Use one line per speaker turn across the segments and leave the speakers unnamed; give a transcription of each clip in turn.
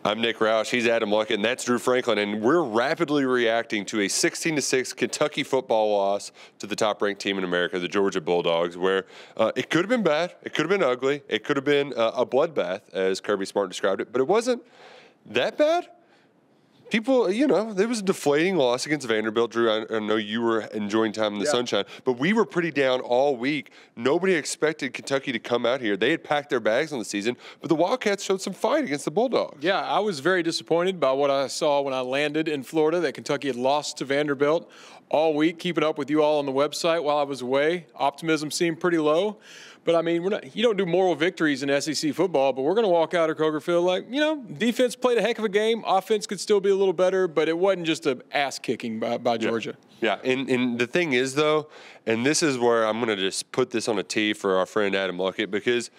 I'm Nick Roush. He's Adam Luckett, and that's Drew Franklin. And we're rapidly reacting to a 16-6 Kentucky football loss to the top-ranked team in America, the Georgia Bulldogs, where it could have been bad, it could have been ugly, it could have been a bloodbath, as Kirby Smart described it, but it wasn't that bad. People, there was a deflating loss against Vanderbilt. Drew, I know you were enjoying time in the sunshine, but we were pretty down all week. Nobody expected Kentucky to come out here. They had packed their bags on the season, but the Wildcats showed some fight against the Bulldogs.
Yeah, I was very disappointed by what I saw when I landed in Florida, that Kentucky had lost to Vanderbilt all week, keeping up with you all on the website while I was away. Optimism seemed pretty low. But, I mean, you don't do moral victories in SEC football, but we're going to walk out of Kroger Field like, defense played a heck of a game. Offense could still be a little better, but it wasn't just an ass-kicking by Georgia.
Yeah, and the thing is, though, and this is where I'm going to just put this on a tee for our friend Adam Luckett, because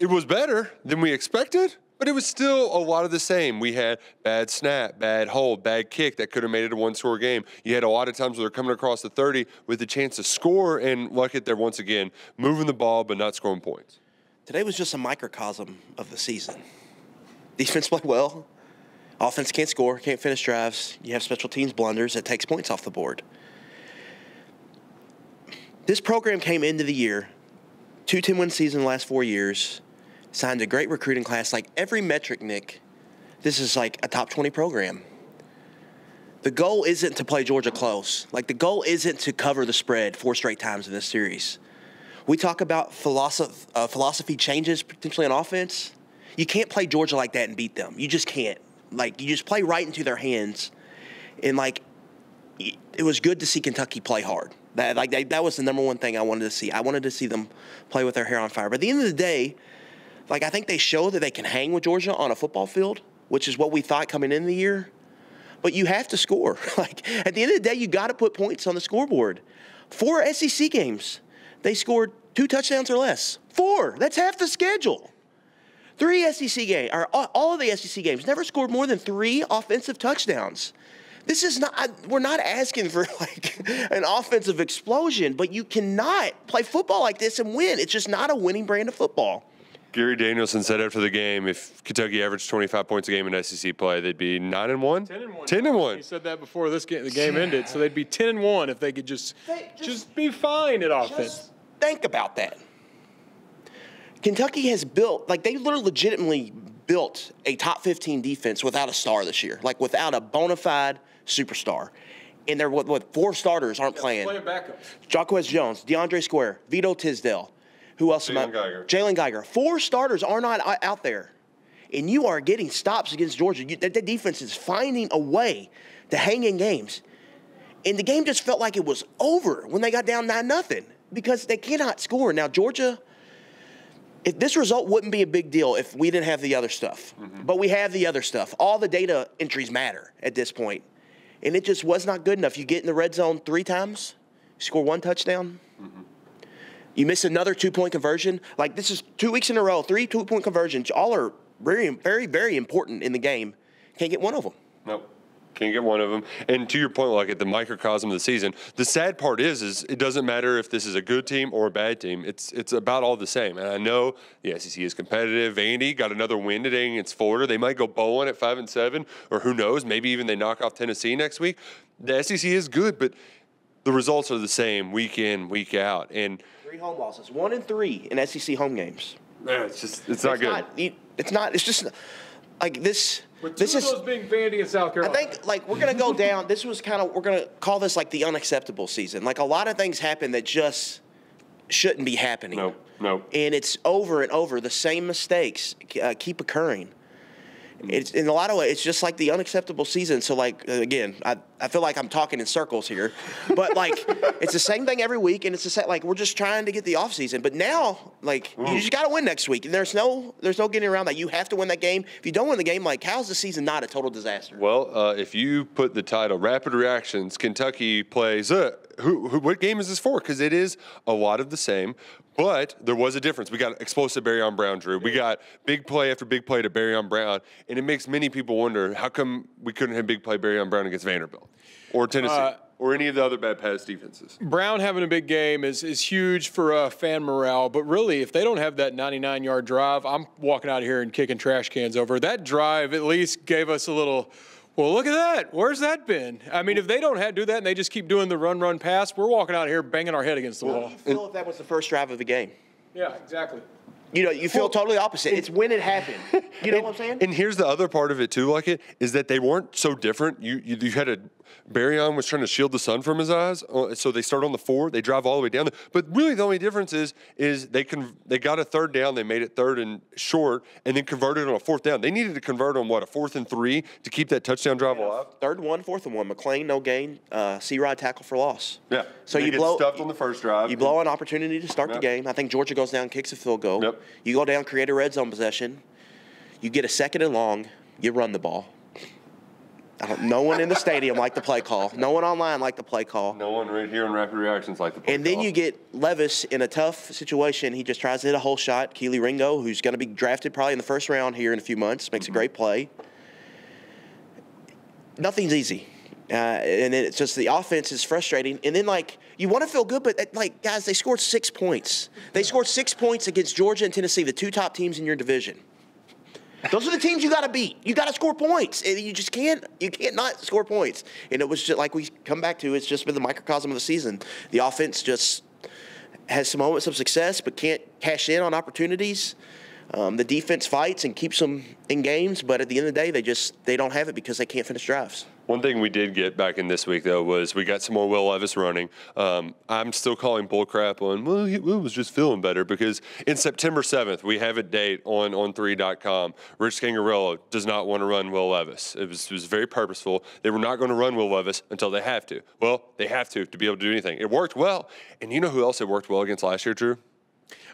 it was better than we expected. But it was still a lot of the same. We had bad snap, bad hold, bad kick that could have made it a one-score game. You had a lot of times where they're coming across the 30 with the chance to score, and Luckett there once again, moving the ball but not scoring points.
Today was just a microcosm of the season. Defense played well. Offense can't score, can't finish drives. You have special teams blunders that takes points off the board. This program came into the year, 2 10-win season the last 4 years, signed a great recruiting class. Like every metric, Nick, this is like a top 20 program. The goal isn't to play Georgia close. Like the goal isn't to cover the spread 4 straight times in this series. We talk about philosophy changes potentially on offense. You can't play Georgia like that and beat them. You just can't. Like you just play right into their hands. And like it was good to see Kentucky play hard. That was the number one thing I wanted to see. I wanted to see them play with their hair on fire. But at the end of the day, like, I think they show that they can hang with Georgia on a football field, which is what we thought coming in the year. But you have to score. Like, at the end of the day, you got to put points on the scoreboard. 4 SEC games, they scored 2 touchdowns or less. 4. That's half the schedule. 3 SEC games, or all of the SEC games, never scored more than 3 offensive touchdowns. This is not, we're not asking for, like, an offensive explosion, but you cannot play football like this and win. It's just not a winning brand of football.
Gary Danielson said after the game, if Kentucky averaged 25 points a game in SEC play, they'd be 9-1.
10-1.
10-1.
He said that before the game ended, so they'd be 10-1 if they could just be fine at offense.
Just think about that. Kentucky has built, like they legitimately built a top 15 defense without a star this year, like without a bona fide superstar. And they're what 4 starters aren't playing.
Playing backups.
Jacquez Jones, DeAndre Square, Vito Tisdale. Who else? Jalen Geiger. 4 starters are not out there. And you are getting stops against Georgia. That defense is finding a way to hang in games. And the game just felt like it was over when they got down 9-0 because they cannot score. Now, Georgia, if this result wouldn't be a big deal if we didn't have the other stuff. Mm-hmm. But we have the other stuff. All the data entries matter at this point. And it just was not good enough. You get in the red zone 3 times, score 1 touchdown. Mm-hmm. You miss another 2-point conversion. Like, this is 2 weeks in a row, 3 2-point conversions. All are very, very, very important in the game. Can't get one of them.
Nope. Can't get one of them. And to your point, like at the microcosm of the season, the sad part is it doesn't matter if this is a good team or a bad team. It's about all the same. And I know the SEC is competitive. Vandy got another win today against Florida. They might go bowling at 5-7, or who knows, maybe even they knock off Tennessee next week. The SEC is good, but the results are the same week in, week out. And
3 home losses, 1-3 in SEC home games.
Yeah, it's not good.
It's just like this.
With 2 of those being Vandy and South Carolina.
I think, like, we're going to go down. This was we're going to call this, like, the unacceptable season. Like, a lot of things happen that just shouldn't be happening.
No.
And it's over and over. The same mistakes keep occurring. It's in a lot of ways, it's just like the unacceptable season. So, like, again, I feel like I'm talking in circles here. But, like, it's the same thing every week, and it's the same, like, we're just trying to get the offseason. But now, like, you just got to win next week. And there's no getting around that. You have to win that game. If you don't win the game, like, how's the season not a total disaster?
Well, if you put the title, Rapid Reactions, Kentucky plays, what game is this for? Because it is a lot of the same. But there was a difference. We got explosive Barryon Brown, Drew. We got big play after big play to Barryon Brown. And it makes many people wonder, how come we couldn't have big play Barryon Brown against Vanderbilt or Tennessee? or any of the other bad pass defenses.
Brown having a big game is huge for fan morale, but really, if they don't have that 99-yard drive, I'm walking out of here and kicking trash cans over. That drive at least gave us a little, well, look at that. Where's that been? I mean, if they don't do that and they just keep doing the run, pass, we're walking out here banging our head against the wall.
You feel if that was the first drive of the game?
Yeah, exactly.
You feel totally opposite. It's when it happened. You know what I'm saying?
And here's the other part of it too, is that they weren't so different. You had Barryon was trying to shield the sun from his eyes, so they start on the 4, they drive all the way down there. But really, the only difference is they got a 3rd down, they made it 3rd and short, and then converted on a 4th down. They needed to convert on a 4th and 3 to keep that touchdown drive alive.
3rd and 1, 4th and 1. McClain, no gain. C-Rod tackle for loss.
Yeah.
So
you
blow
stuffed on the first drive.
You blow an opportunity to start the game. I think Georgia goes down, kicks a field goal.
Yep.
You go down, create a red zone possession. You get a 2nd and long. You run the ball. No one in the stadium liked the play call. No one online liked the play call.
No one right here in Rapid Reactions liked the play call.
And then you get Levis in a tough situation. He just tries to hit a hole shot. Keely Ringo, who's going to be drafted probably in the 1st round here in a few months, makes a great play. Nothing's easy. And then it's just the offense is frustrating. And then, you want to feel good, but, guys, they scored 6 points. They scored 6 points against Georgia and Tennessee, the 2 top teams in your division. Those are the teams you got to beat. You got to score points. And you just can't. You can't not score points. And it was just like we come back to. It's just been the microcosm of the season. The offense just has some moments of success, but can't cash in on opportunities. The defense fights and keeps them in games, but at the end of the day, they don't have it because they can't finish drives.
One thing we did get back in this week, though, was we got some more Will Levis running. I'm still calling bullcrap on, he was just feeling better, because in September 7th, we have a date on 3.com. Rich Scangarello does not want to run Will Levis. It was very purposeful. They were not going to run Will Levis until they have to. Well, they have to be able to do anything. It worked well. And you know who else it worked well against last year, Drew?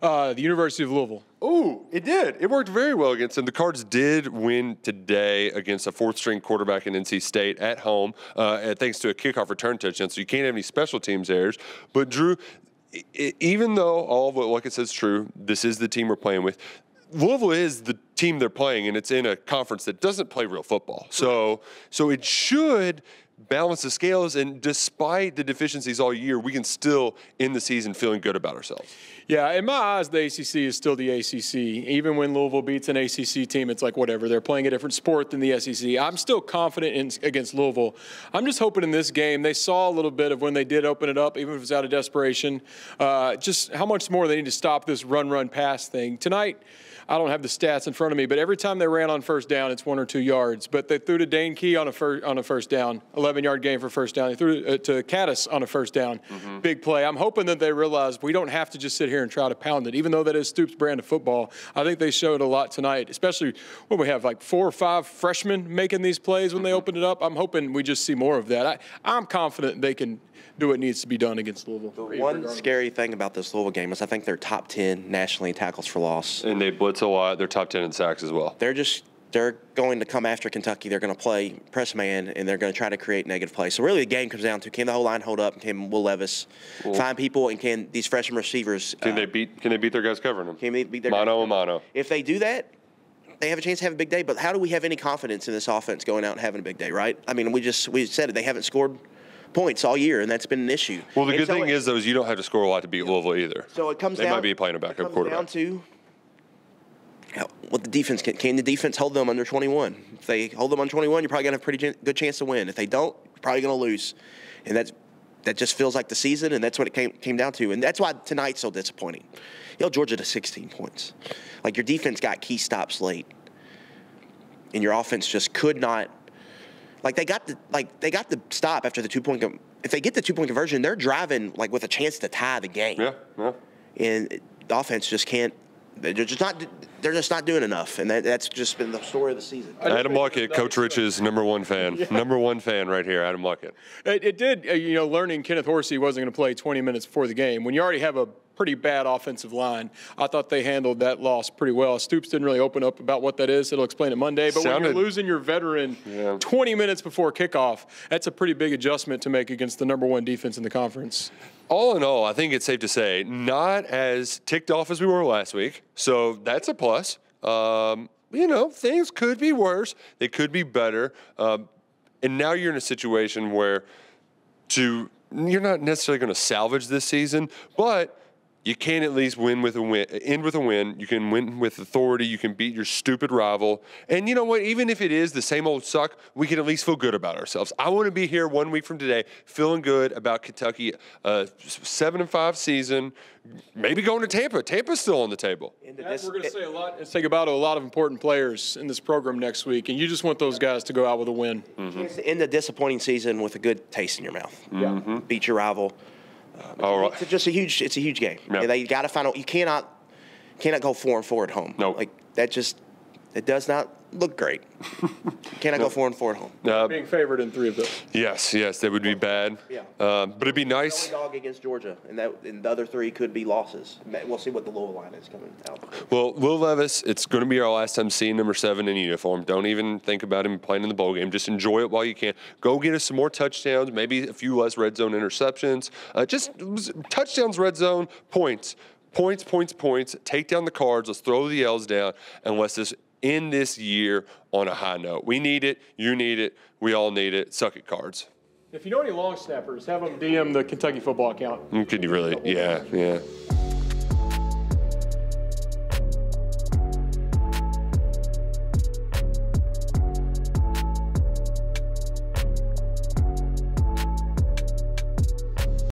The University of Louisville.
Oh, it did. It worked very well against them. The Cards did win today against a 4th-string quarterback in NC State at home, thanks to a kickoff return touchdown. So you can't have any special teams errors. But, Drew, even though all of what Luckett says is true, this is the team we're playing with. Louisville is the team they're playing, and it's in a conference that doesn't play real football. So it should balance the scales, and despite the deficiencies all year, we can still end the season feeling good about ourselves.
Yeah, in my eyes, the ACC is still the ACC. Even when Louisville beats an ACC team, it's like whatever. They're playing a different sport than the SEC. I'm still confident against Louisville. I'm just hoping in this game they saw a little bit of when they did open it up, even if it was out of desperation, just how much more they need to stop this run, pass thing. Tonight, I don't have the stats in front of me, but every time they ran on 1st down, it's 1 or 2 yards. But they threw to Dane Key on a 1st down, 11-yard gain for 1st down. They threw to Caddis on a 1st down, big play. I'm hoping that they realize we don't have to just sit here and try to pound it, even though that is Stoops' brand of football. I think they showed a lot tonight, especially when we have 4 or 5 freshmen making these plays when they opened it up. I'm hoping we just see more of that. I'm confident they can do what needs to be done against Louisville.
The one scary thing about this Louisville game is I think they're top 10 nationally in tackles for loss.
And they blitz a lot. They're top 10 in sacks as well.
They're going to come after Kentucky. They're going to play press man, and they're going to try to create negative plays. So really the game comes down to, can the whole line hold up? Can Will Levis find people? And can these freshman receivers
Can they beat their guys covering them?
Can they beat their
mano a mano?
If they do that, they have a chance to have a big day. But how do we have any confidence in this offense going out and having a big day, right? I mean, we said it. They haven't scored points all year, and that's been an issue.
Well, the good thing is, though, is you don't have to score a lot to beat Louisville either.
So it comes down.
They might be playing a backup quarterback.
Down to what the defense can the defense hold them under 21? If they hold them under 21, you're probably going to have a pretty good chance to win. If they don't, you're probably going to lose. And that just feels like the season, and that's what it came down to. And that's why tonight's so disappointing. You held Georgia to 16 points. Your defense got key stops late, and your offense just could not. They got the stop after the 2-point. If they get the 2-point conversion, they're driving with a chance to tie the game.
Yeah.
And the offense just can't. They're just not doing enough, and that's just been the story of the season.
Adam Luckett, Coach Rich's #1 fan. Yeah. #1 fan right here, Adam Luckett.
It did, learning Kenneth Horsey wasn't going to play 20 minutes before the game. When you already have a pretty bad offensive line, I thought they handled that loss pretty well. Stoops didn't really open up about what that is. It'll explain it Monday. But when you're losing your veteran 20 minutes before kickoff, that's a pretty big adjustment to make against the #1 defense in the conference.
All in all, I think it's safe to say not as ticked off as we were last week. So that's a plus. Things could be worse. They could be better. And now you're in a situation where to. You're not necessarily going to salvage this season, but you can at least end with a win. You can win with authority. You can beat your stupid rival. And you know what? Even if it is the same old suck, we can at least feel good about ourselves. I want to be here 1 week from today feeling good about Kentucky, 7-5 season, maybe going to Tampa. Tampa's still on the table.
We're going to say a lot and think about a lot of important players in this program next week, and you just want those guys to go out with a win.
It's the end of disappointing season with a good taste in your mouth.
Yeah.
Beat your rival.
All right.
It's a huge game.
Yeah.
You got to find out. You cannot go 4-4 at home.
No.
Like it does not look great. You cannot go 4-4 at home.
Being favored in 3 of those.
Yes, that would be bad.
Yeah.
But it'd be nice.
Dog against Georgia, and the other 3 could be losses. We'll see what the Louisville line is coming out.
Well, Will Levis, it's going to be our last time seeing number 7 in uniform. Don't even think about him playing in the bowl game. Just enjoy it while you can. Go get us some more touchdowns, maybe a few less red zone interceptions. Just touchdowns, red zone, points. Points. Take down the cards. Let's throw the L's down, and let's just end this year on a high note. We need it. You need it. We all need it. Suck it, Cards.
If you know any long snappers, have them DM the Kentucky football account.
Could you really? Yeah.